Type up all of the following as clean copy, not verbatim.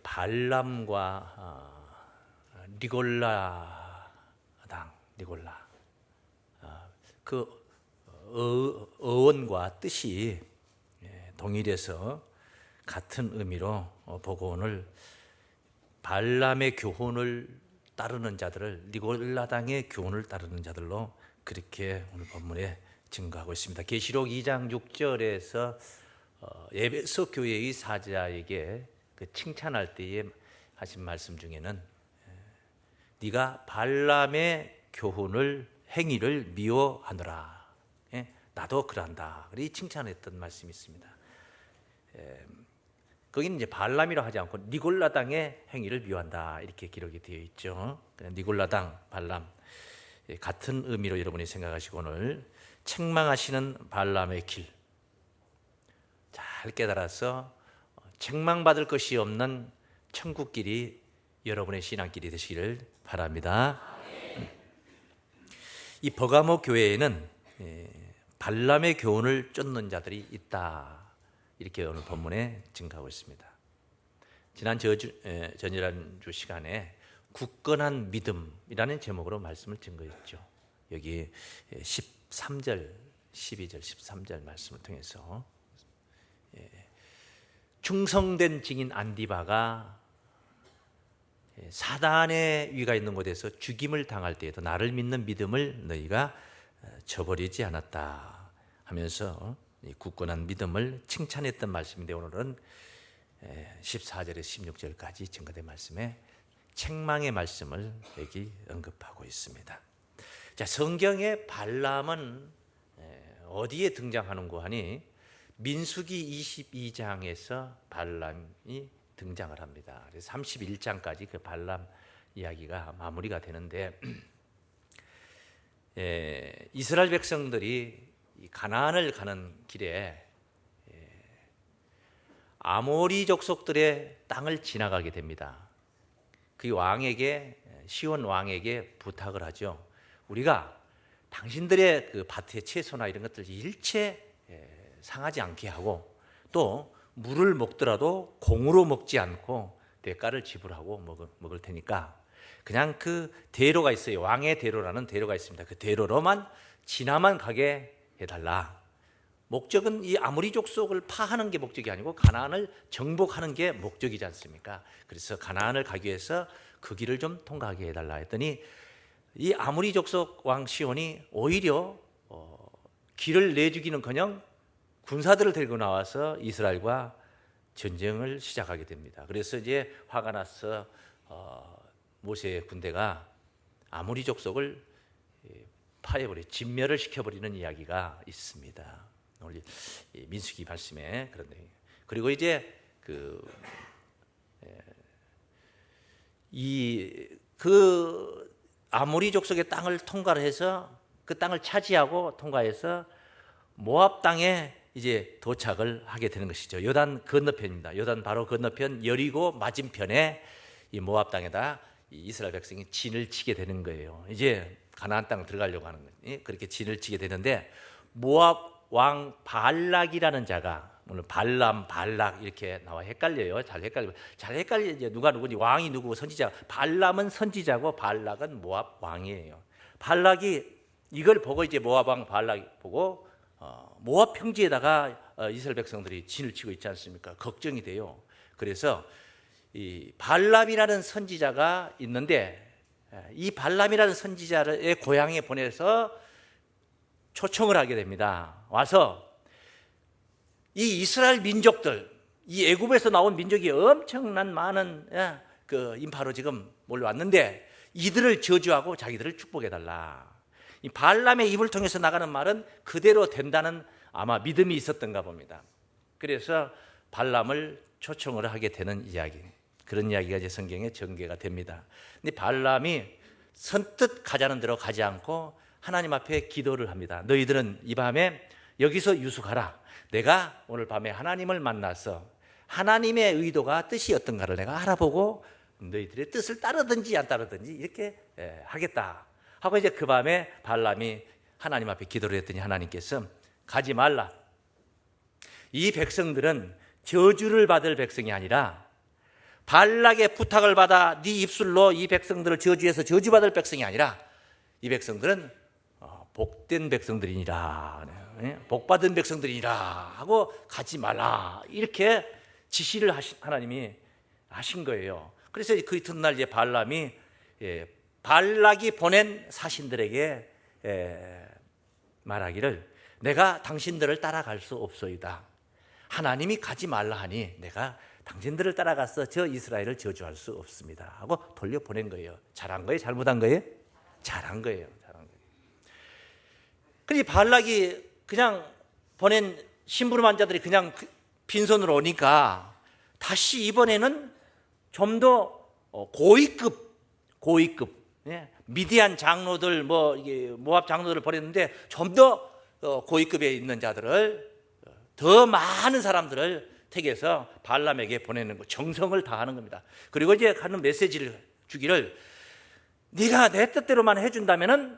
발람과 니골라 그 어원과 뜻이 동일해서 같은 의미로 보고 오늘 발람의 교훈을 따르는 자들을 니골라당의 교훈을 따르는 자들로 그렇게 오늘 본문에 증거하고 있습니다. 계시록 2장 6절에서 에베소 교회의 사자에게 그 칭찬할 때에 하신 말씀 중에는 네가 발람의 교훈을 행위를 미워하노라. 나도 그런다. 이 칭찬했던 말씀이 있습니다. 거기는 이제 발람이라고 하지 않고 니골라당의 행위를 미워한다 이렇게 기록이 되어 있죠. 니골라당, 발람 같은 의미로 여러분이 생각하시고 오늘 책망하시는 발람의 길 잘 깨달아서 책망받을 것이 없는 천국길이 여러분의 신앙길이 되시기를 바랍니다. 이 버가모 교회에는 발람의 교훈을 쫓는 자들이 있다 이렇게 오늘 본문에 증거하고 있습니다. 지난 전일한 시간에 굳건한 믿음이라는 제목으로 말씀을 증거했죠. 여기 13절, 12절, 13절 말씀을 통해서 충성된 증인 안디바가 사단의 위가 있는 곳에서 죽임을 당할 때에도 나를 믿는 믿음을 너희가 저버리지 않았다 하면서 굳건한 믿음을 칭찬했던 말씀인데 오늘은 14절에서 16절까지 증거된 말씀에 책망의 말씀을 여기 언급하고 있습니다. 자, 성경의 발람은 어디에 등장하는고 하니 민수기 22장에서 발람이 등장을 합니다. 그래서 31장까지 그 발람 이야기가 마무리가 되는데 이스라엘 백성들이 가나안을 가는 길에 아모리 족속들의 땅을 지나가게 됩니다. 그 왕에게 시온 왕에게 부탁을 하죠. 우리가 당신들의 그 밭의 채소나 이런 것들 일체 상하지 않게 하고 또 물을 먹더라도 공으로 먹지 않고 대가를 지불하고 먹을 테니까 그냥 그 대로가 있어요. 왕의 대로라는 대로가 있습니다. 그 대로로만 지나만 가게 해달라. 목적은 이 아모리 족속을 파하는 게 목적이 아니고 가나안을 정복하는 게 목적이지 않습니까? 그래서 가나안을 가기 위해서 그 길을 좀 통과하게 해달라 했더니 이 아모리 족속 왕 시온이 오히려 길을 내주기는커녕 군사들을 데리고 나와서 이스라엘과 전쟁을 시작하게 됩니다. 그래서 이제 화가 나서 모세의 군대가 아모리 족속을 파해버려 진멸을 시켜버리는 이야기가 있습니다. 오늘 민수기 말씀에 그런데 그리고 이제 그 아모리 족속의 땅을 통과를 해서 그 땅을 차지하고 통과해서 모압 땅에 이제 도착을 하게 되는 것이죠. 요단 건너편입니다. 요단 바로 건너편 여리고 맞은편에 이 모압 땅에다 이스라엘 백성이 진을 치게 되는 거예요. 이제 가나안 땅 들어가려고 하는 거예요. 그렇게 진을 치게 되는데 모압 왕 발락이라는 자가 오늘 발람, 발락 이렇게 나와 헷갈려요. 잘 헷갈려. 누가 누구지? 왕이 누구고 선지자. 발람은 선지자고 발락은 모압 왕이에요. 발락이 이걸 보고 이제 모압 왕 발락이 보고 모압 평지에다가 이스라엘 백성들이 진을 치고 있지 않습니까? 걱정이 돼요. 그래서 이 발람이라는 선지자가 있는데 이 발람이라는 선지자의 고향에 보내서 초청을 하게 됩니다. 와서 이 이스라엘 민족들, 이 애굽에서 나온 민족이 엄청난 많은 그 인파로 지금 몰려왔는데 이들을 저주하고 자기들을 축복해달라. 이 발람의 입을 통해서 나가는 말은 그대로 된다는 아마 믿음이 있었던가 봅니다. 그래서 발람을 초청을 하게 되는 이야기, 그런 이야기가 이제 성경에 전개가 됩니다. 근데 발람이 선뜻 가자는 대로 가지 않고 하나님 앞에 기도를 합니다. 너희들은 이 밤에 여기서 유숙하라. 내가 오늘 밤에 하나님을 만나서 하나님의 의도가 뜻이 어떤가를 내가 알아보고 너희들의 뜻을 따르든지 안 따르든지 이렇게 하겠다 하고 이제 그 밤에 발람이 하나님 앞에 기도를 했더니 하나님께서 가지 말라. 이 백성들은 저주를 받을 백성이 아니라 발락의 부탁을 받아 네 입술로 이 백성들을 저주해서 저주받을 백성이 아니라 이 백성들은 복된 백성들이니라, 복받은 백성들이니라 하고 가지 말라, 이렇게 지시를 하나님이 하신 거예요. 그래서 그 이튿날 이제 발람이 발락이 보낸 사신들에게 말하기를 내가 당신들을 따라갈 수 없소이다. 하나님이 가지 말라 하니 내가 당신들을 따라가서 저 이스라엘을 저주할 수 없습니다 하고 돌려보낸 거예요. 잘한 거예요? 잘못한 거예요? 잘한 거예요. 잘한 거예요. 그런데 발락이 그냥 보낸 심부름 자들이 그냥 빈손으로 오니까 다시 이번에는 좀 더 고위급 미디안 장로들 모압 장로들을 보냈는데 좀 더 고위급에 있는 자들을, 더 많은 사람들을 택해서 발람에게 보내는 거, 정성을 다하는 겁니다. 그리고 이제 하는 메시지를 주기를, 네가 내 뜻대로만 해준다면은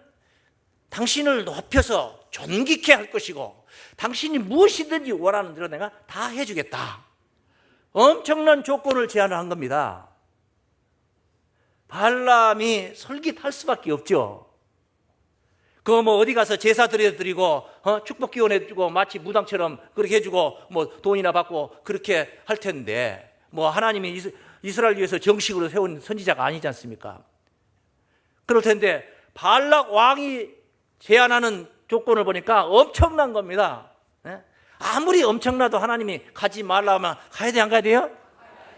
당신을 높여서 존귀케 할 것이고 당신이 무엇이든지 원하는 대로 내가 다 해주겠다. 엄청난 조건을 제안을 한 겁니다. 발람이 솔깃할 수밖에 없죠. 그거 어디 가서 제사 드리고 축복 기원해주고 마치 무당처럼 그렇게 해주고 돈이나 받고 그렇게 할 텐데, 하나님이 이스라엘 위해서 정식으로 세운 선지자가 아니지 않습니까? 그럴 텐데 발락 왕이 제안하는 조건을 보니까 엄청난 겁니다. 아무리 엄청나도 하나님이 가지 말라 하면 가야 돼, 안 가야 돼요?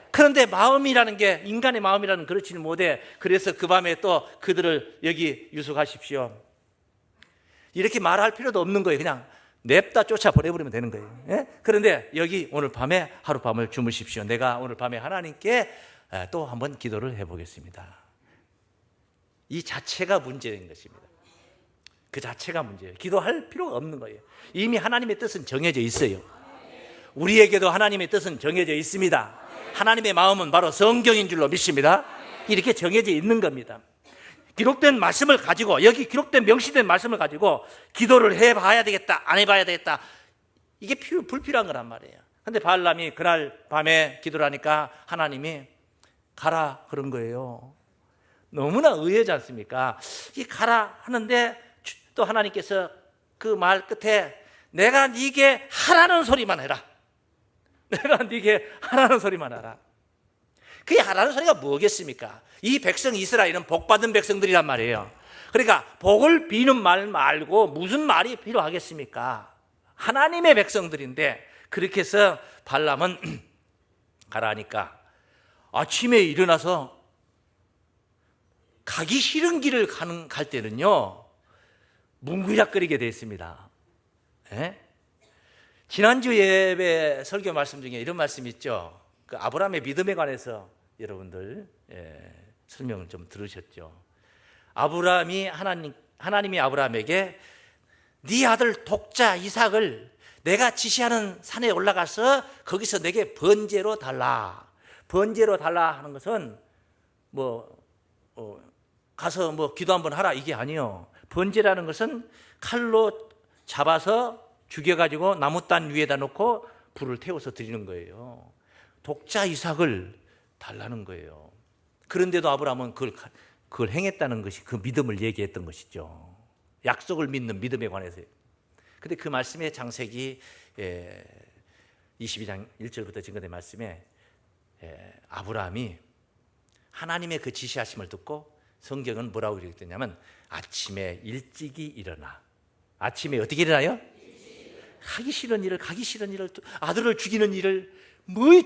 그런데 마음이라는 게, 인간의 마음이라는 그렇지는 못해. 그래서 그 밤에 또 그들을 여기 유숙하십시오, 이렇게 말할 필요도 없는 거예요. 그냥 냅다 쫓아보내버리면 되는 거예요. 그런데 여기 오늘 밤에 하룻밤을 주무십시오. 내가 오늘 밤에 하나님께 또 한번 기도를 해보겠습니다. 이 자체가 문제인 것입니다. 그 자체가 문제예요. 기도할 필요가 없는 거예요. 이미 하나님의 뜻은 정해져 있어요. 우리에게도 하나님의 뜻은 정해져 있습니다. 하나님의 마음은 바로 성경인 줄로 믿습니다. 이렇게 정해져 있는 겁니다. 기록된 말씀을 가지고, 여기 기록된 명시된 말씀을 가지고 기도를 해봐야 되겠다, 안 해봐야 되겠다, 이게 불필요한 거란 말이에요. 그런데 발람이 그날 밤에 기도를 하니까 하나님이 가라 그런 거예요. 너무나 의외지 않습니까? 이 가라 하는데 또 하나님께서 그 말 끝에 내가 네게 하라는 소리만 해라, 내가 네게 하라는 소리만 하라. 그게 하라는 소리가 뭐겠습니까? 이 백성 이스라엘은 복받은 백성들이란 말이에요. 그러니까 복을 비는 말 말고 무슨 말이 필요하겠습니까? 하나님의 백성들인데, 그렇게 해서 발람은 가라 하니까 아침에 일어나서 가기 싫은 길을 갈 때는요 뭉그작거리게 되어 있습니다. 지난주 예배 설교 말씀 중에 이런 말씀이 있죠. 그 아브라함의 믿음에 관해서 여러분들 설명을 좀 들으셨죠. 하나님이 아브라함에게 네 아들 독자 이삭을 내가 지시하는 산에 올라가서 거기서 내게 번제로 달라. 번제로 달라 하는 것은 가서 기도 한번 하라, 이게 아니에요. 번제라는 것은 칼로 잡아서 죽여가지고 나무단 위에다 놓고 불을 태워서 드리는 거예요. 독자 이삭을 달라는 거예요. 그런데도 아브라함은 그걸 행했다는 것이 그 믿음을 얘기했던 것이죠. 약속을 믿는 믿음에 관해서요. 근데 그 말씀의 장색이 22장 1절부터 증거된 말씀에 아브라함이 하나님의 그 지시하심을 듣고, 성경은 뭐라고 기록됐냐면 아침에 일찍이 일어나. 아침에 어떻게 일어나요? 가기 싫은 일을, 아들을 죽이는 일을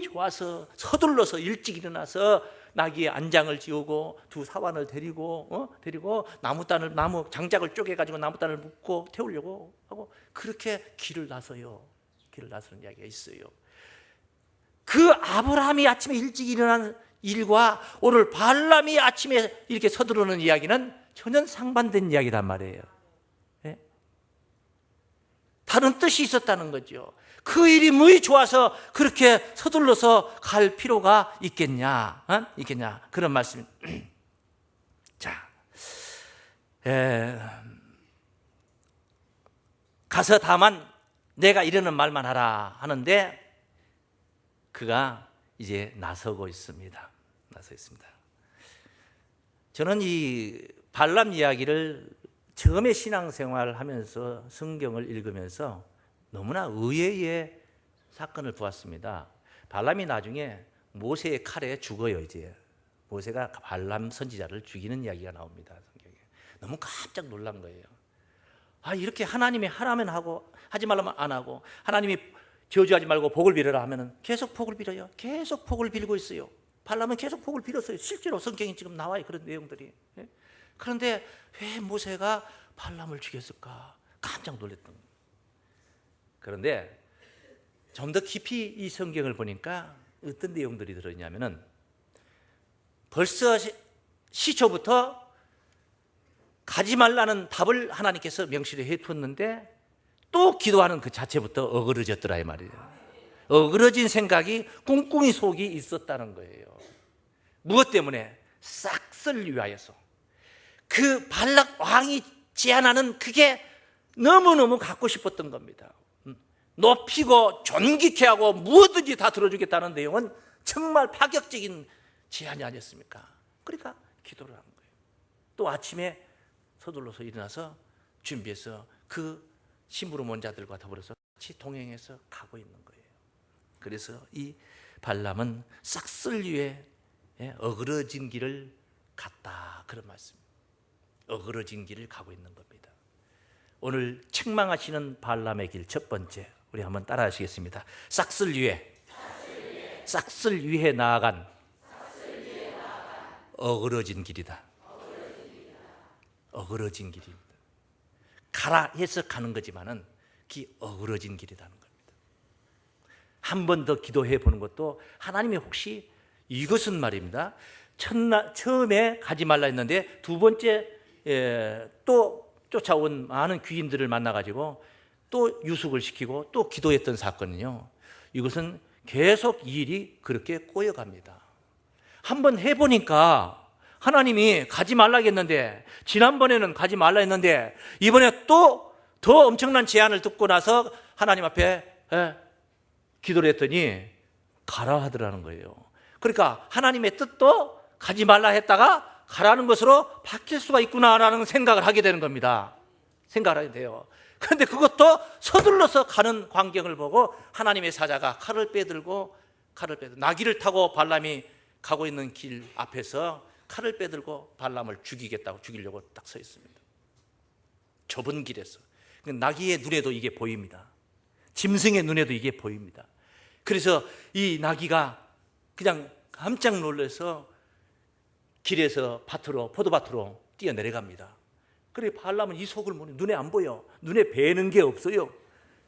좋아서 서둘러서 일찍 일어나서 나귀의 안장을 지우고 두 사환을 데리고 나무 장작을 쪼개가지고 나무단을 묶고 태우려고 하고 그렇게 길을 나서요. 길을 나서는 이야기가 있어요. 그 아브라함이 아침에 일찍 일어난 일과 오늘 발람이 아침에 이렇게 서두르는 이야기는 전혀 상반된 이야기란 말이에요. 다른 뜻이 있었다는 거죠. 그 일이 무이 좋아서 그렇게 서둘러서 갈 필요가 있겠냐? 그런 말씀. 자, 가서 다만 내가 이르는 말만 하라 하는데 그가 이제 나서고 있습니다. 서 있습니다. 저는 이 발람 이야기를 처음에 신앙생활을 하면서 성경을 읽으면서 너무나 의외의 사건을 보았습니다. 발람이 나중에 모세의 칼에 죽어요. 이제 모세가 발람 선지자를 죽이는 이야기가 나옵니다. 성경에. 너무 깜짝 놀란 거예요. 이렇게 하나님이 하라면 하고 하지 말라면 안 하고, 하나님이 저주하지 말고 복을 빌어라 하면은 계속 복을 빌어요. 계속 복을 빌고 있어요. 발람은 계속 복을 빌었어요. 실제로 성경에 지금 나와요, 그런 내용들이. 그런데 왜 모세가 발람을 죽였을까? 깜짝 놀랐던 거예요. 그런데 좀 더 깊이 이 성경을 보니까 어떤 내용들이 들어있냐면은, 벌써 시초부터 가지 말라는 답을 하나님께서 명시를 해두었는데 또 기도하는 그 자체부터 어그러졌더라 이 말이에요. 어그러진 생각이 꿍꿍이 속이 있었다는 거예요. 무엇 때문에? 싹쓸 위하여서. 그 발락 왕이 제안하는 그게 너무너무 갖고 싶었던 겁니다. 높이고 존귀케 하고 무엇든지 다 들어주겠다는 내용은 정말 파격적인 제안이 아니었습니까? 그러니까 기도를 한 거예요. 또 아침에 서둘러서 일어나서 준비해서 그 심부름 온 자들과 더불어서 같이 동행해서 가고 있는 거예요. 그래서 이 발람은 싹쓸 위에 어그러진 길을 갔다, 그런 말씀입니다. 어그러진 길을 가고 있는 겁니다. 오늘 책망하시는 발람의 길 첫 번째, 우리 한번 따라 하시겠습니다. 싹쓸 위에 나아간 어그러진 길이다. 어그러진 길입니다. 가라 해서 가는 거지만은 그 어그러진 길이라는 겁니다. 한 번 더 기도해 보는 것도, 하나님이 혹시 이것은 말입니다, 처음에 가지 말라 했는데 두 번째 또 쫓아온 많은 귀인들을 만나가지고 또 유숙을 시키고 또 기도했던 사건은요, 이것은 계속 이 일이 그렇게 꼬여갑니다. 한번 해보니까 하나님이 가지 말라 했는데, 지난번에는 가지 말라 했는데 이번에 또 더 엄청난 제안을 듣고 나서 하나님 앞에 기도를 했더니 가라 하더라는 거예요. 그러니까 하나님의 뜻도 가지 말라 했다가 가라는 것으로 바뀔 수가 있구나라는 생각을 하게 되는 겁니다. 생각을 하게 돼요. 그런데 그것도 서둘러서 가는 광경을 보고 하나님의 사자가 칼을 빼들고 나귀를 타고 발람이 가고 있는 길 앞에서 칼을 빼들고 발람을 죽이려고 딱 서 있습니다. 좁은 길에서. 나귀의 눈에도 이게 보입니다. 짐승의 눈에도 이게 보입니다. 그래서 이 나귀가 그냥 깜짝 놀라서 길에서 포도밭으로 뛰어내려갑니다. 그래 발람은 이 속을 모르니 눈에 안 보여. 눈에 뵈는 게 없어요.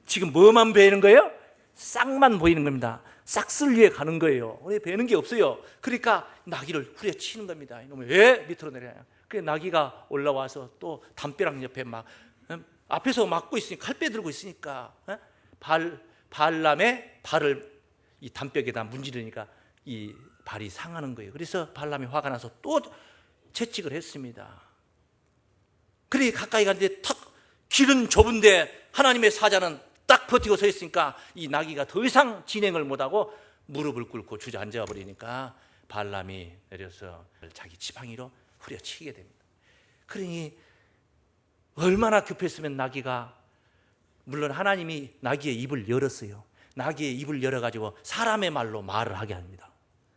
지금 뭐만 뵈는 거예요? 싹만 보이는 겁니다. 싹쓸 위에 가는 거예요. 왜 뵈는 게 없어요? 그러니까 나귀를 후려치는 겁니다. 이놈이 왜 밑으로 내려요? 그래 나귀가 올라와서 또 담벼락 옆에 막 앞에서 막고 있으니까, 칼 빼들고 있으니까 발람의 발을 이 담벼락에다 문지르니까 이 발이 상하는 거예요. 그래서 발람이 화가 나서 또 채찍을 했습니다. 그래 가까이 갔는데 탁, 길은 좁은데 하나님의 사자는 딱 버티고 서 있으니까 이 나귀가 더 이상 진행을 못하고 무릎을 꿇고 주저앉아 버리니까 발람이 내려서 자기 지팡이로 후려치게 됩니다. 그러니 얼마나 급했으면 나귀가, 물론 하나님이 나귀의 입을 열었어요. 나귀의 입을 열어가지고 사람의 말로 말을 하게 합니다.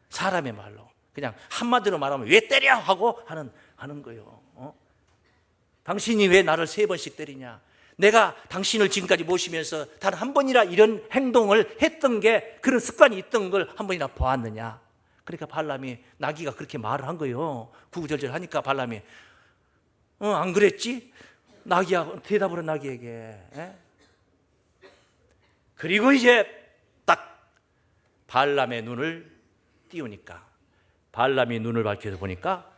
사람의 말로. 그냥 한마디로 말하면 왜 때려? 하고 하는 거예요. 당신이 왜 나를 3번씩 때리냐? 내가 당신을 지금까지 모시면서 단 한 번이라 이런 행동을 했던 게, 그런 습관이 있던 걸 한 번이나 보았느냐? 그러니까 발람이, 나귀가 그렇게 말을 한 거예요. 구구절절 하니까 발람이 안 그랬지? 나귀야, 대답을 한 나귀에게. 그리고 이제 딱 발람의 눈을 띄우니까, 발람이 눈을 밝혀서 보니까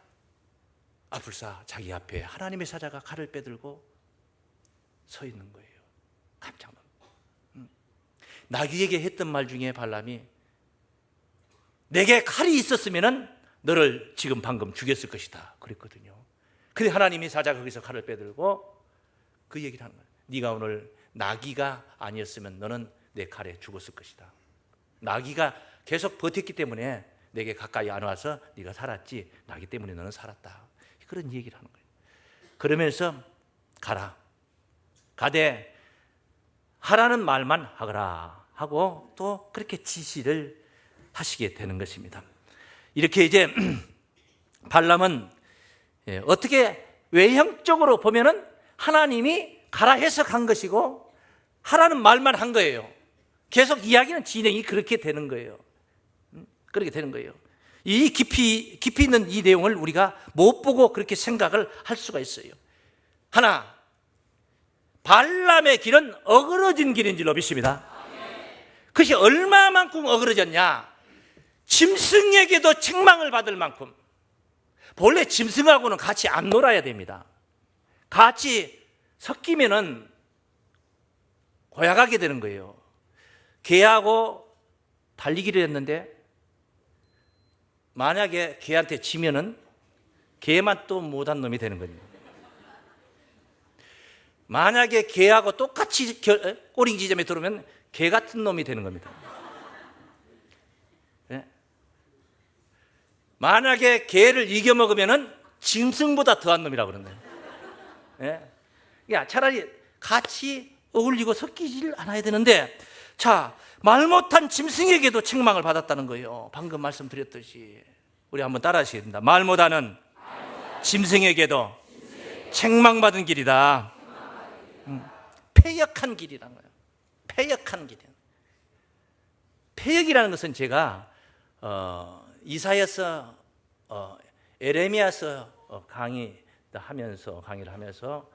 아불사 자기 앞에 하나님의 사자가 칼을 빼들고 서 있는 거예요. 깜짝 놀랐어요. 나귀에게 했던 말 중에 발람이, 내게 칼이 있었으면 너를 지금 방금 죽였을 것이다 그랬거든요. 근데 하나님의 사자가 거기서 칼을 빼들고 그 얘기를 하는 거예요. 네가 오늘 나귀가 아니었으면 너는 내 칼에 죽었을 것이다. 나귀가 계속 버텼기 때문에 내게 가까이 안 와서 네가 살았지 나기 때문에 너는 살았다. 그런 얘기를 하는 거예요. 그러면서 가라. 가되 하라는 말만 하거라 하고 또 그렇게 지시를 하시게 되는 것입니다. 이렇게 이제 발람은 어떻게 외형적으로 보면은 하나님이 가라 해서 간 것이고 하라는 말만 한 거예요. 계속 이야기는 진행이 그렇게 되는 거예요. 그렇게 되는 거예요. 이 깊이 있는 이 내용을 우리가 못 보고 그렇게 생각을 할 수가 있어요. 하나, 발람의 길은 어그러진 길인 줄로 믿습니다. 그것이 얼마만큼 어그러졌냐? 짐승에게도 책망을 받을 만큼. 본래 짐승하고는 같이 안 놀아야 됩니다. 같이 섞이면은 고약하게 되는 거예요. 개하고 달리기를 했는데 만약에 개한테 지면은 개만 또 못한 놈이 되는 겁니다. 만약에 개하고 똑같이 꼬리 지점에 들어오면 개 같은 놈이 되는 겁니다. 네? 만약에 개를 이겨먹으면은 짐승보다 더한 놈이라고 그러네요. 네? 야, 차라리 같이 어울리고 섞이질 않아야 되는데, 자, 말 못한 짐승에게도 책망을 받았다는 거예요. 방금 말씀드렸듯이. 우리 한번 따라 하시겠습니다. 말 못하는 짐승에게도 책망받은 길이다. 패역한 길이라는 거예요. 패역한 길. 패역이라는 것은 제가 이사야서, 에레미야서 강의를 하면서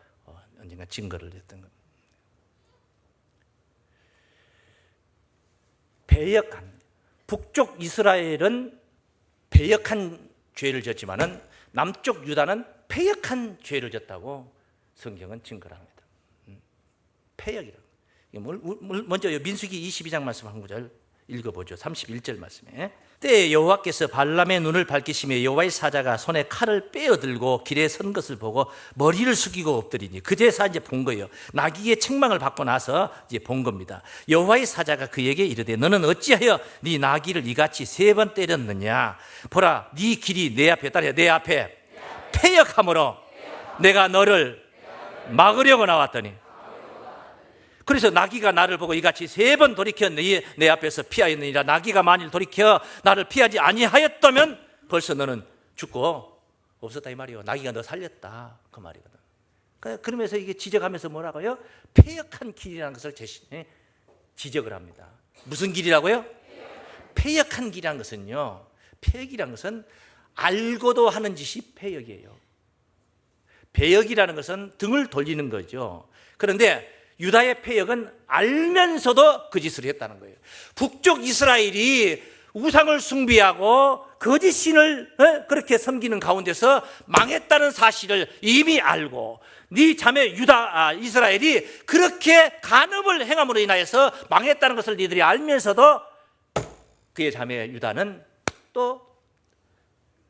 언젠가 증거를 했던 겁니다. 패역한, 북쪽 이스라엘은 패역한 죄를 졌지만은 남쪽 유다는 패역한 죄를 졌다고 성경은 증거를 합니다. 패역이라고. 먼저 민수기 22장 말씀 한 구절 읽어보죠. 31절 말씀에 때에 여호와께서 발람의 눈을 밝히시며 여호와의 사자가 손에 칼을 빼어들고 길에 선 것을 보고 머리를 숙이고 엎드리니 그제서 이제 본 거예요. 나귀의 책망을 받고 나서 이제 본 겁니다. 여호와의 사자가 그에게 이르되 너는 어찌하여 네 나귀를 이같이 3번 때렸느냐? 보라, 네 길이 내 앞에 따라 내 앞에 패역함으로 내가 너를 막으려고 나왔더니, 그래서 나귀가 나를 보고 이같이 3번 돌이켜 내 앞에서 피하였느니라. 나귀가 만일 돌이켜 나를 피하지 아니하였다면 벌써 너는 죽고 없었다 이 말이에요. 나귀가 너 살렸다 그 말이거든. 그러면서 이게 지적하면서 뭐라고요? 패역한 길이라는 것을 지적을 합니다. 무슨 길이라고요? 패역한 길이라는 것은요, 패역이라는 것은 알고도 하는 짓이 패역이에요. 패역이라는 것은 등을 돌리는 거죠. 그런데 유다의 패역은 알면서도 그 짓을 했다는 거예요. 북쪽 이스라엘이 우상을 숭배하고 거짓 신을 그렇게 섬기는 가운데서 망했다는 사실을 이미 알고, 네 자매 이스라엘이 그렇게 간음을 행함으로 인하여서 망했다는 것을 너희들이 알면서도 그의 자매 유다는 또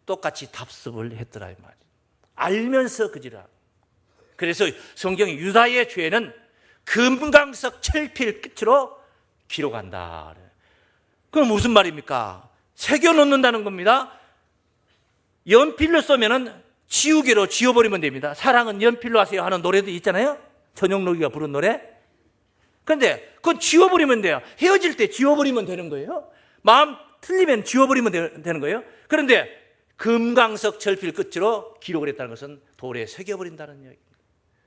똑같이 답습을 했더라 이 말이에요. 알면서 그 짓을 하고. 그래서 성경이 유다의 죄는 금강석 철필 끝으로 기록한다. 그건 무슨 말입니까? 새겨놓는다는 겁니다. 연필로 쏘면은 지우개로 지워버리면 됩니다. 사랑은 연필로 하세요 하는 노래도 있잖아요. 전영록이가 부른 노래. 그런데 그건 지워버리면 돼요. 헤어질 때 지워버리면 되는 거예요. 마음 틀리면 지워버리면 되는 거예요. 그런데 금강석 철필 끝으로 기록을 했다는 것은 돌에 새겨버린다는 얘기입니다.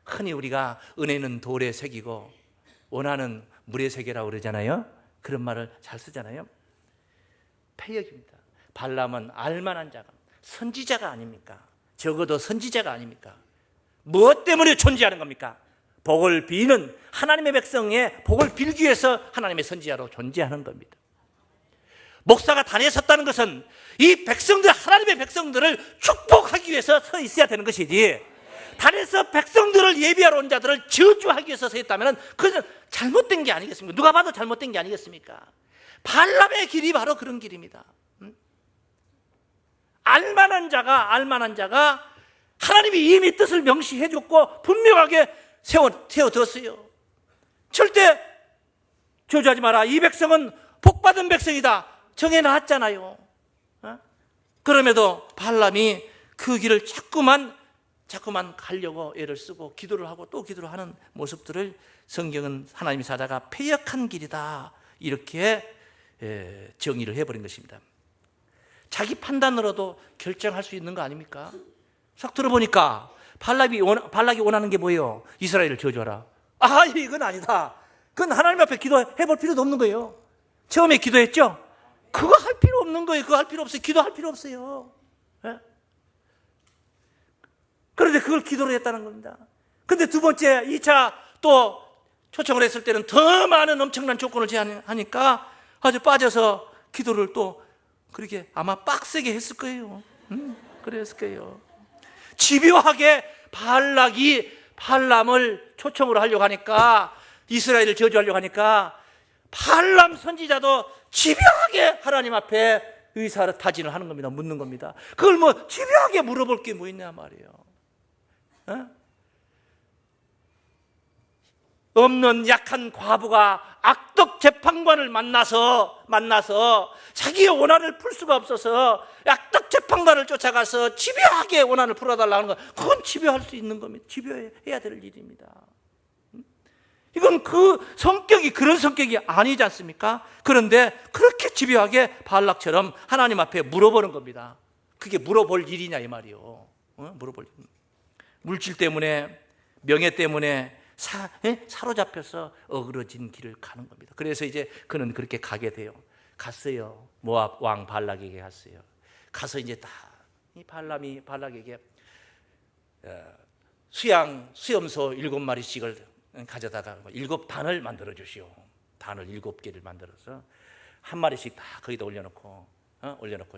흔히 우리가 은혜는 돌에 새기고 원하는 물에 새기라고 그러잖아요. 그런 말을 잘 쓰잖아요. 패역입니다. 발람은 알만한 자가, 선지자가 아닙니까? 적어도 선지자가 아닙니까? 무엇 때문에 존재하는 겁니까? 복을 비는 하나님의 백성의 복을 빌기 위해서 하나님의 선지자로 존재하는 겁니다. 목사가 단에 섰다는 것은 이 백성들, 하나님의 백성들을 축복하기 위해서 서 있어야 되는 것이지, 단에서 백성들을 예비하러 온 자들을 저주하기 위해서 서 있다면 그것은 잘못된 게 아니겠습니까? 누가 봐도 잘못된 게 아니겠습니까? 발람의 길이 바로 그런 길입니다. 알만한 자가 하나님이 이미 뜻을 명시해 줬고 분명하게 세워뒀어요. 절대 저주하지 마라. 이 백성은 복받은 백성이다. 정해놨잖아요. 그럼에도 발람이 그 길을 자꾸만 가려고 애를 쓰고 기도를 하고 또 기도를 하는 모습들을 성경은 하나님의 사자가 패역한 길이다 이렇게 정의를 해버린 것입니다. 자기 판단으로도 결정할 수 있는 거 아닙니까? 싹 들어보니까 발락이 원하는 게 뭐예요? 이스라엘을 저주하라. 아, 이건 아니다. 그건 하나님 앞에 기도해볼 필요도 없는 거예요. 처음에 기도했죠? 그거 할 필요 없는 거예요. 그거 할 필요 없어요. 기도할 필요 없어요. 예? 그런데 그걸 기도로 했다는 겁니다. 근데 두 번째, 2차 또 초청을 했을 때는 더 많은 엄청난 조건을 제안하니까 아주 빠져서 기도를 또 그렇게 아마 빡세게 했을 거예요. 그랬을 거예요. 집요하게 발람을 초청으로 하려고 하니까, 이스라엘을 저주하려고 하니까 발람 선지자도 집요하게 하나님 앞에 의사타진을 하는 겁니다. 묻는 겁니다. 그걸 뭐 집요하게 물어볼 게 뭐 있냐 말이에요. 어? 없는 약한 과부가 악덕 재판관을 만나서 자기의 원한을 풀 수가 없어서 악덕 재판관을 쫓아가서 집요하게 원한을 풀어달라는 거, 그건 집요할 수 있는 겁니다. 집요해야 될 일입니다. 이건 그 성격이 그런 성격이 아니지 않습니까? 그런데 그렇게 집요하게 발락처럼 하나님 앞에 물어보는 겁니다. 그게 물어볼 일이냐 이 말이요. 물어볼 일. 물질 때문에, 명예 때문에 사로잡혀서 어그러진 길을 가는 겁니다. 그래서 이제 그는 그렇게 가게 돼요. 갔어요. 모압 왕 발락에게 갔어요. 가서 이제 다 이 발락에게 수염소 7마리씩을 가져다가 7단을 만들어 주시오. 단을 7개를 만들어서 한 마리씩 다 거기다 올려놓고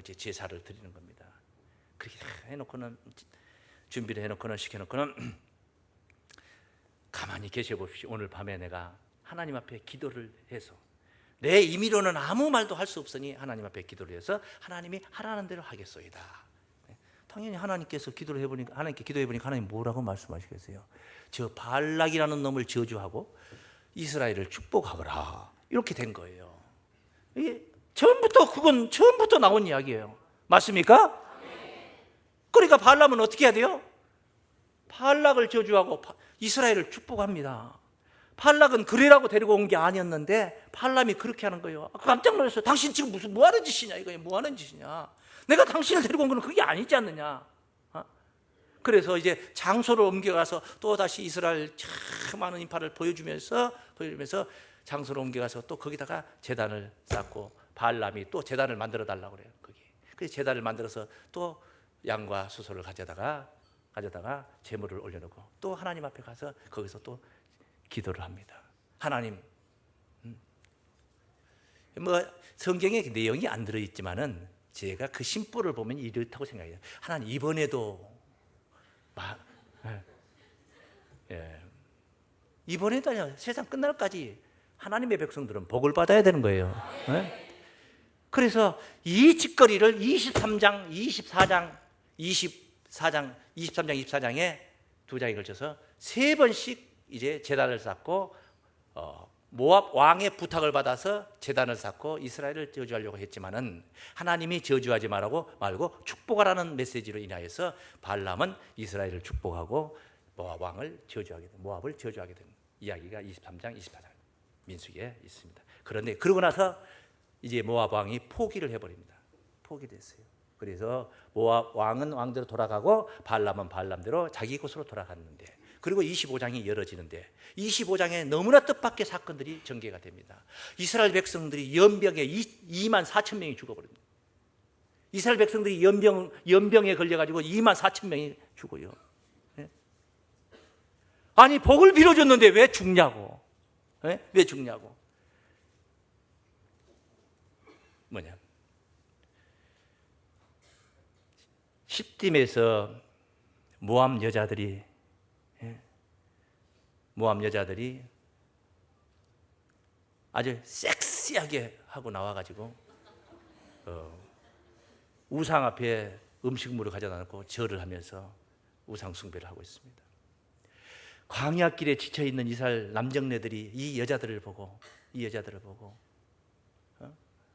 이제 제사를 드리는 겁니다. 그렇게 해놓고는 준비를 해놓고는 시켜놓고는 가만히 계셔 보십시오. 오늘 밤에 내가 하나님 앞에 기도를 해서 내 임의로는 아무 말도 할 수 없으니 하나님 앞에 기도를 해서 하나님이 하라는 대로 하겠소이다. 당연히 하나님께서 하나님께 기도해보니까 하나님 뭐라고 말씀하시겠어요? 저 발락이라는 놈을 저주하고 이스라엘을 축복하거라. 이렇게 된 거예요. 이게 그건 처음부터 나온 이야기예요. 맞습니까? 그러니까 발람은 어떻게 해야 돼요? 발락을 저주하고 이스라엘을 축복합니다. 발락은 그래라고 데리고 온 게 아니었는데 발람이 그렇게 하는 거예요. 깜짝 놀랐어요. 당신 지금 뭐 하는 짓이냐 이거예요. 뭐 하는 짓이냐. 내가 당신을 데리고 온 건 그게 아니지 않느냐. 그래서 이제 장소를 옮겨가서 또 다시 이스라엘 참 많은 인파를 보여주면서 장소를 옮겨가서 또 거기다가 제단을 쌓고 발람이 또 제단을 만들어 달라고 그래요. 그래서 제단을 만들어서 또 양과 수소를 가져다가 제물을 올려놓고 또 하나님 앞에 가서 거기서 또 기도를 합니다. 하나님, 뭐 성경에 내용이 안 들어있지만은 제가 그 심보를 보면 이렇다고 생각해요. 하나님 이번에도 이번에도 아니라 세상 끝날까지 하나님의 백성들은 복을 받아야 되는 거예요. 그래서 이 짓거리를 23장, 24장에 두 장에 걸쳐서 세 번씩 이제 제단을 쌓고 모압 왕의 부탁을 받아서 제단을 쌓고 이스라엘을 저주하려고 했지만은 하나님이 저주하지 말고 축복하라는 메시지로 인하여서 발람은 이스라엘을 축복하고 모압을 저주하게 된 이야기가 23장, 24장 민수기에 있습니다. 그런데 그러고 나서 이제 모압 왕이 포기를 해버립니다. 포기를 했어요. 그래서 모압 왕은 왕대로 돌아가고 발람은 발람대로 자기 곳으로 돌아갔는데, 그리고 25장이 열어지는데 25장에 너무나 뜻밖의 사건들이 전개가 됩니다. 이스라엘 백성들이 연병에 2만 4천 명이 죽어버립니다. 이스라엘 백성들이 연병에 걸려가지고 2만 4천 명이 죽어요. 아니 복을 빌어줬는데 왜 죽냐고. 왜 죽냐고. 뭐냐, 십딤에서 모압 여자들이 아주 섹시하게 하고 나와가지고 우상 앞에 음식물을 가져다 놓고 절을 하면서 우상 숭배를 하고 있습니다. 광야길에 지쳐있는 이스라엘 남정네들이 이 여자들을 보고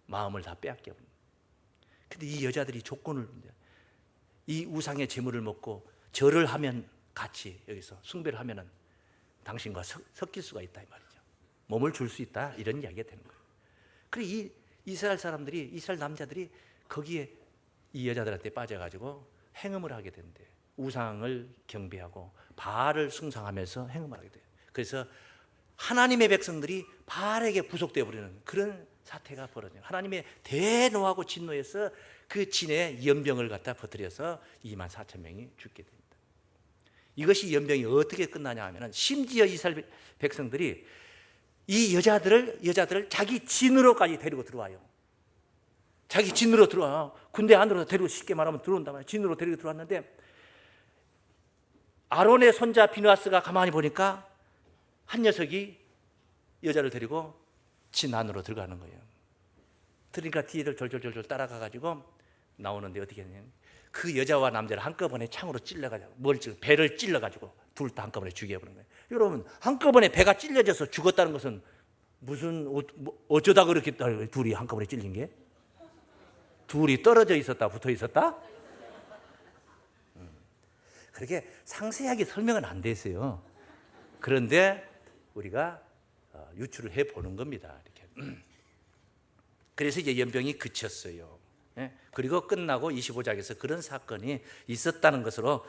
마음을 다 빼앗겨 버립니다. 근데 이 여자들이 조건을, 이 우상의 제물을 먹고 절을 하면 같이 여기서 숭배를 하면은 당신과 섞일 수가 있다 이 말이죠. 몸을 줄 수 있다 이런 이야기가 되는 거예요. 그래 이 이스라엘 사람들이, 이스라엘 남자들이 거기에 이 여자들한테 빠져가지고 행음을 하게 된대. 우상을 경배하고 바알을 숭상하면서 행음을 하게 돼요. 그래서 하나님의 백성들이 바알에게 부속되어 버리는 그런 사태가 벌어져요. 하나님의 대노하고 진노에서 그 진에 연병을 갖다 퍼뜨려서 24,000명이 죽게 됩니다. 이것이 연병이 어떻게 끝나냐 하면은 심지어 이스라엘 백성들이 이 여자들을 자기 진으로까지 데리고 들어와요. 자기 진으로 들어와. 군대 안으로 데리고 쉽게 말하면 들어온단 말이에요. 진으로 데리고 들어왔는데 아론의 손자 비느하스가 가만히 보니까 한 녀석이 여자를 데리고 진 안으로 들어가는 거예요. 그러니까 뒤를 졸졸졸 따라가가지고 나오는데 어떻게 했냐면 그 여자와 남자를 한꺼번에 창으로 찔러가지고 배를 찔러가지고 둘 다 한꺼번에 죽여버린 거예요. 여러분 한꺼번에 배가 찔려져서 죽었다는 것은 무슨 어쩌다 그렇게 둘이 한꺼번에 찔린 게? 둘이 떨어져 있었다 붙어 있었다? 그렇게 상세하게 설명은 안 됐어요. 그런데 우리가 유추를 해보는 겁니다. 이렇게. 그래서 이제 연병이 그쳤어요. 그리고 끝나고 25장에서 그런 사건이 있었다는 것으로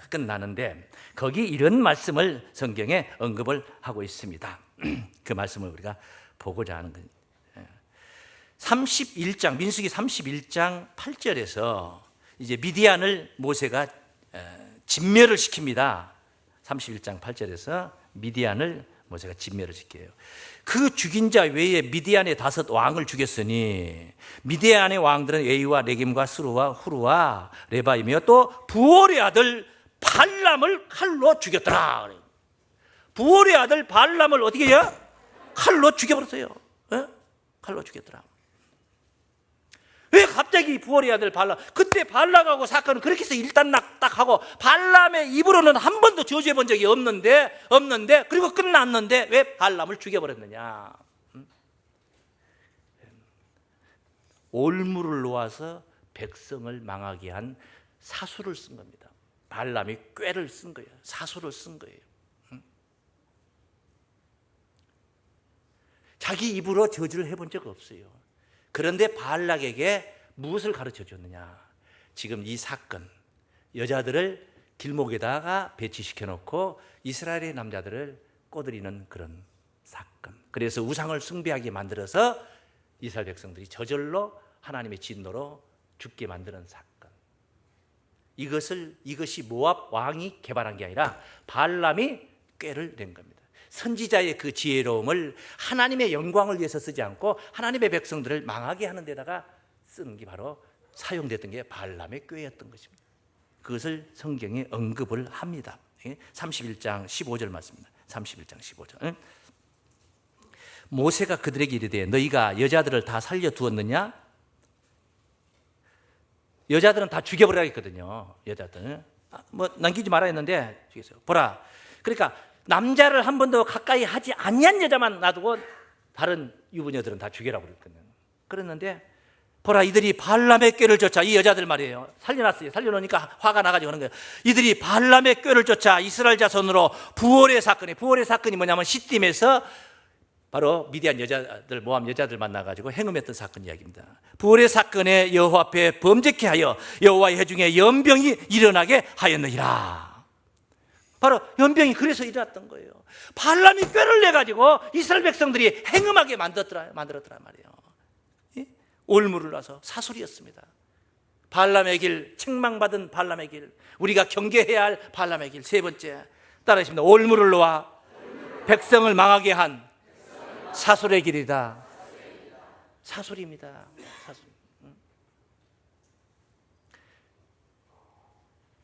끝나는데 거기 이런 말씀을 성경에 언급을 하고 있습니다. 그 말씀을 우리가 보고자 하는 거예요. 31장 민수기 31장 8절에서 이제 미디안을 모세가 진멸을 시킵니다. 31장 8절에서 미디안을 모세가 진멸을 시켜요. 그 죽인 자 외에 미디안의 5 왕을 죽였으니 미디안의 왕들은 에이와 레김과 스루와 후루와 레바이며 또 부올의 아들 발람을 칼로 죽였더라. 부올의 아들 발람을 어떻게 해요? 칼로 죽여버렸어요. 칼로 죽였더라. 왜 갑자기 부올의 아들 발람? 그때 발람하고 사건은 그렇게 해서 일단락딱하고 발람의 입으로는 한 번도 저주해 본 적이 없는데 그리고 끝났는데 왜 발람을 죽여버렸느냐? 올무를 놓아서 백성을 망하게 한 사수를 쓴 겁니다. 발람이 꾀를 쓴 거예요. 사수를 쓴 거예요. 자기 입으로 저주를 해본 적 없어요. 그런데 발락에게 무엇을 가르쳐 줬느냐? 지금 이 사건, 여자들을 길목에다가 배치시켜 놓고 이스라엘의 남자들을 꼬드리는 그런 사건. 그래서 우상을 숭배하게 만들어서 이스라엘 백성들이 저절로 하나님의 진노로 죽게 만드는 사건. 이것이 모압 왕이 개발한 게 아니라 발람이 꾀를 낸 겁니다. 선지자의 그 지혜로움을 하나님의 영광을 위해서 쓰지 않고 하나님의 백성들을 망하게 하는 데다가 쓰는 게 바로 사용됐던 게 발람의 꾀였던 것입니다. 그것을 성경에 언급을 합니다. 31장 15절 말씀입니다. 31장 15절. 모세가 그들에게 이르되 너희가 여자들을 다 살려두었느냐? 여자들은 다 죽여버려야 했거든요. 여자들 남기지 말아야 했는데 죽였어요. 보라. 그러니까 남자를 한 번도 가까이 하지 아니한 여자만 놔두고 다른 유부녀들은 다 죽여라 그랬거든요. 그랬는데 보라 이들이 발람의 꾀를 쫓아, 이 여자들 말이에요. 살려놨어요. 살려놓으니까 화가 나가지고 하는 거예요. 이들이 발람의 꾀를 쫓아 이스라엘 자손으로 부올의 사건이 뭐냐면 시딤에서 바로 미디안 여자들, 모압 여자들 만나가지고 행음했던 사건 이야기입니다. 부올의 사건에 여호와 앞에 범죄케 하여 여호와의 회중에 연병이 일어나게 하였느니라. 바로 연병이 그래서 일어났던 거예요. 발람이 꾀를 내가지고 이스라엘 백성들이 행음하게 만들었더라 말이에요. 올무를 놔서 사술이었습니다. 발람의 길, 책망받은 발람의 길, 우리가 경계해야 할 발람의 길. 세 번째, 따라하십니다. 올무를 놓아 백성을 망하게 한 사술의 길이다. 사술입니다. 사술.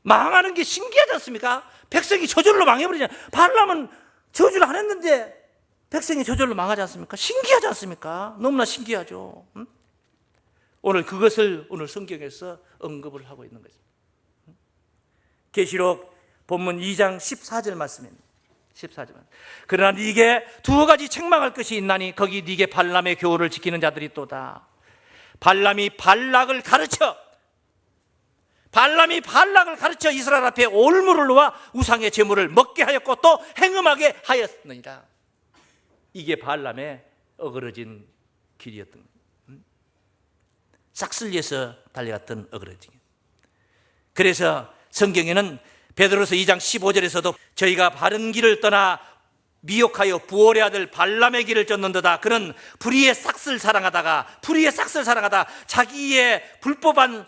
망하는 게 신기하지 않습니까? 백성이 저절로 망해버리잖아요. 발람은 저주를 안 했는데 백성이 저절로 망하지 않습니까? 신기하지 않습니까? 너무나 신기하죠. 오늘 그것을 오늘 성경에서 언급을 하고 있는 거죠. 계시록 본문 2장 14절 말씀입니다. 14절. 그러나 네게 2가지 책망할 것이 있나니 거기 네게 발람의 교훈을 지키는 자들이 또다. 발람이 발락을 가르쳐 이스라엘 앞에 올무를 놓아 우상의 제물을 먹게 하였고 또 행음하게 하였느니라. 이게 발람의 어그러진 길이었던 거예요. 싹쓸이에서 달려갔던 어그러진 길. 그래서 성경에는 베드로서 2장 15절에서도 저희가 바른 길을 떠나 미혹하여 부올의 아들 발람의 길을 쫓는도다. 그는 불의의 싹을 사랑하다가 자기의 불법을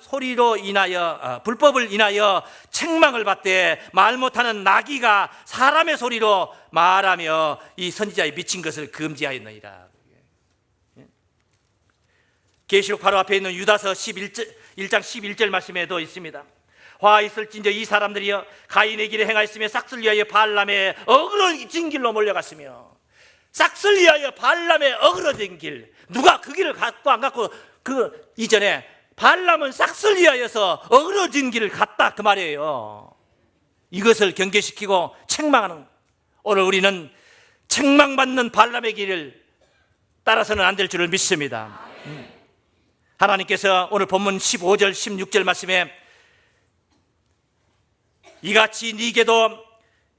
인하여 책망을 받되 말 못하는 나귀가 사람의 소리로 말하며 이 선지자의 미친 것을 금지하였느니라. 계시록 바로 앞에 있는 유다서 1장 11절 말씀에도 있습니다. 화 있을진저 이 사람들이여 가인의 길에 행하였으며 싹을 위하여 발람의 어그러진 길로 몰려갔으며. 싹을 위하여 발람의 어그러진 길, 누가 그 길을 갖고 안 갖고, 그 이전에 발람은 싹을 위하여서 어그러진 길을 갔다 그 말이에요. 이것을 경계시키고 책망하는, 오늘 우리는 책망받는 발람의 길을 따라서는 안 될 줄을 믿습니다. 하나님께서 오늘 본문 15절 16절 말씀에 이같이 네게도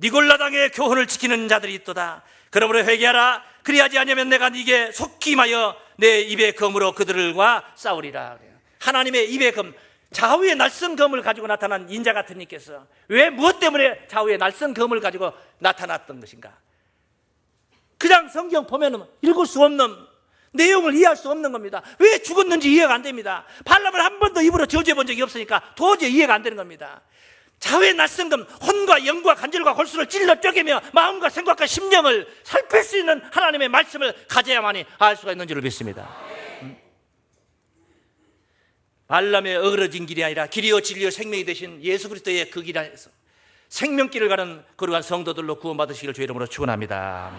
니골라당의 교훈을 지키는 자들이 있도다. 그러므로 회개하라. 그리하지 않으면 내가 네게 속히 임하여 내 입의 검으로 그들과 싸우리라. 하나님의 입의 검, 좌우의 날선 검을 가지고 나타난 인자 같은 이께서 왜 무엇 때문에 좌우의 날선 검을 가지고 나타났던 것인가? 그냥 성경 보면 읽을 수 없는, 내용을 이해할 수 없는 겁니다. 왜 죽었는지 이해가 안 됩니다. 발람을 한 번도 입으로 저주해 본 적이 없으니까 도저히 이해가 안 되는 겁니다. 좌우의 낯선금, 혼과 영과 간절과 골수를 찔러 쪼개며 마음과 생각과 심령을 살필 수 있는 하나님의 말씀을 가져야만이 알 수가 있는 줄을 믿습니다. 발람의 어그러진 길이 아니라 길이요 진리요 생명이 되신 예수 그리스도의 그 길 안에서 생명길을 가는 거룩한 성도들로 구원받으시기를 주의 이름으로 축원합니다.